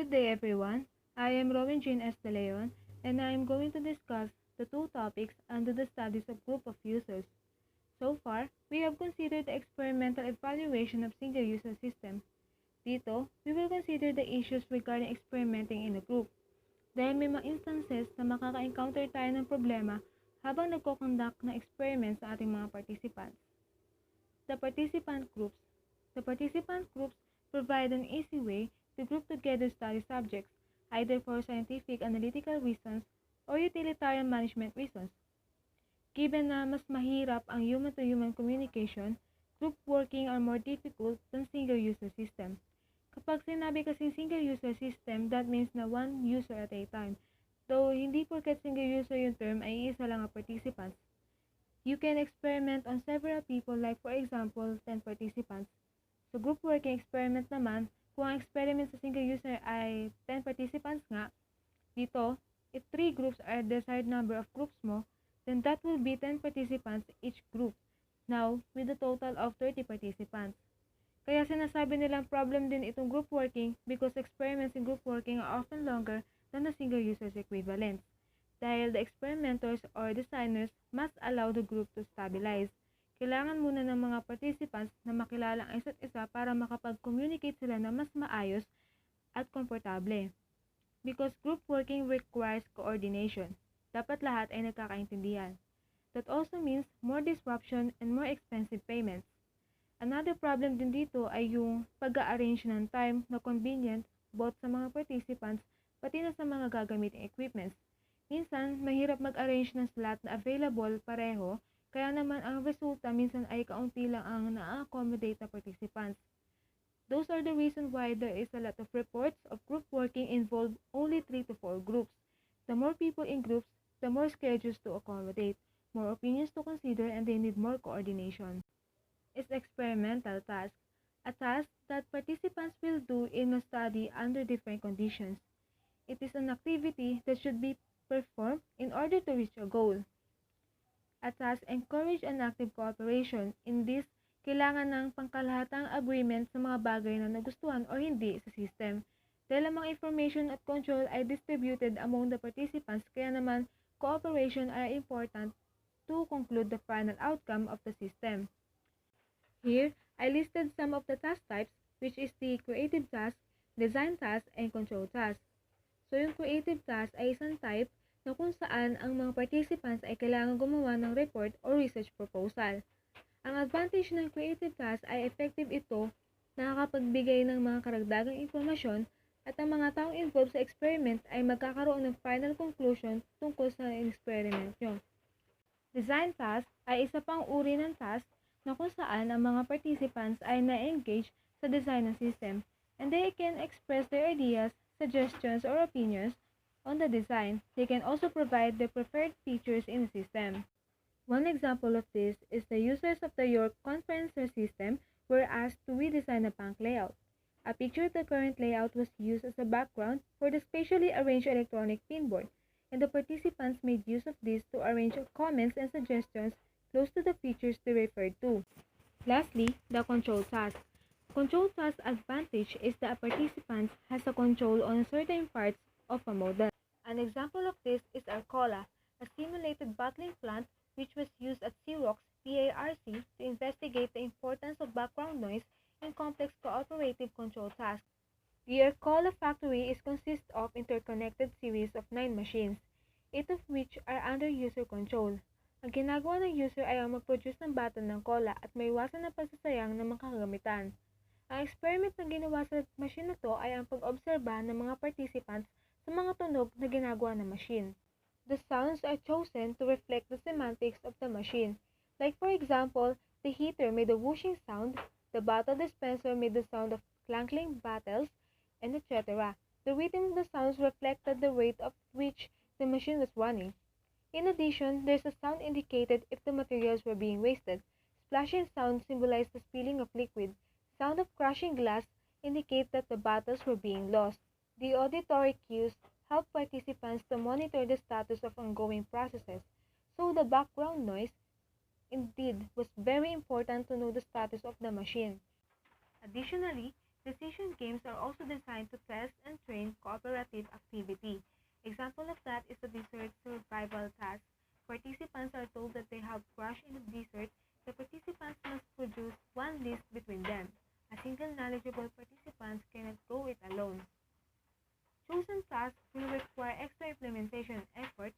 Good day, everyone. I am Rowen S. De Leon, and I am going to discuss the two topics under the studies of group of users. So far, we have considered the experimental evaluation of single-user system. Dito, we will consider the issues regarding experimenting in a group. Dahil may mga instances na makaka-encounter tayo ng problema habang nagko-conduct ng experiment sa ating mga participants. The participant groups. The participant groups provide an easy way to group together study subjects, either for scientific analytical reasons or utilitarian management reasons. Given na mas mahirap ang human-to-human communication, group working are more difficult than single-user system. Kapag sinabi kasing single-user system, that means na one user at a time. Though hindi porket single-user yung term ay isa lang ang participants. You can experiment on several people, like for example, 10 participants. Sa group working experiment naman, kung ang experiment sa single user ay 10 participants nga, dito, if 3 groups are the desired number of groups mo, then that will be 10 participants each group. Now, with a total of 30 participants. Kaya sinasabi nilang problem din itong group working because experiments in group working are often longer than the single user's equivalents. Dahil the experimenters or designers must allow the group to stabilize. Kailangan muna ng mga participants na makilala ang isa't isa para makapag-communicate sila na mas maayos at komportable. Because group working requires coordination. Dapat lahat ay nagkakaintindihan. That also means more disruption and more expensive payments. Another problem din dito ay yung pag-arrange ng time na convenient both sa mga participants pati na sa mga gagamiting equipments. Minsan, mahirap mag-arrange ng slot na available pareho, kaya naman ang resulta minsan ay kaunti lang ang na-accommodate na participants. Those are the reasons why there is a lot of reports of group working involve only 3 to 4 groups. The more people in groups, the more schedules to accommodate, more opinions to consider, and they need more coordination. Is experimental task, a task that participants will do in a study under different conditions. It is an activity that should be performed in order to reach a goal. A task encourage an active cooperation. In this, kailangan ng pangkalahatang agreement sa mga bagay na nagustuhan o hindi sa system. Dahil ang mga information at control ay distributed among the participants, kaya naman cooperation are important to conclude the final outcome of the system. Here, I listed some of the task types, which is the creative task, design task, and control task. So, yung creative task ay isang type na kung saan ang mga participants ay kailangan gumawa ng report o research proposal. Ang advantage ng creative task ay effective ito, nakakapagbigay ng mga karagdagang informasyon at ang mga taong involved sa experiment ay magkakaroon ng final conclusion tungkol sa experiment nyo. Design task ay isa pang uri ng task na kung saan ang mga participants ay na-engage sa design ng system and they can express their ideas, suggestions, or opinions on the design. They can also provide their preferred features in the system. One example of this is the users of the York conferencer system were asked to redesign a bank layout. A picture of the current layout was used as a background for the spatially arranged electronic pinboard, and the participants made use of this to arrange comments and suggestions close to the features they referred to. Lastly, the control task. Control task advantage is that a participant has a control on certain parts of a model. An example of this is Arcola, a simulated bottling plant which was used at Xerox PARC to investigate the importance of background noise in complex cooperative control tasks. The Arcola factory is consist of interconnected series of 9 machines, 8 of which are under user control. Ang ginagawa ng user ay ang mag-produce ng bottle ng cola at may iwasan na pagsasayang ng mga kagamitan. Ang experiment na ginawa sa machine na to ay ang pag-obserba ng mga participants sa mga tunog na ginagawa ng machine. The sounds are chosen to reflect the semantics of the machine. Like for example, the heater made a whooshing sound, the bottle dispenser made the sound of clanking bottles, and etc. The rhythm of the sounds reflected the rate at which the machine was running. In addition, there's a sound indicated if the materials were being wasted. Splashing sound symbolized the spilling of liquid. Sound of crashing glass indicate that the bottles were being lost. The auditory cues help participants to monitor the status of ongoing processes. So the background noise, indeed, was very important to know the status of the machine. Additionally, decision games are also designed to test and train team cooperative activity. Example of that is the dessert survival task. Participants are told that they have crushed in a dessert. The participants must produce one list between them. A single knowledgeable participant cannot go it alone. Chosen tasks will require extra implementation effort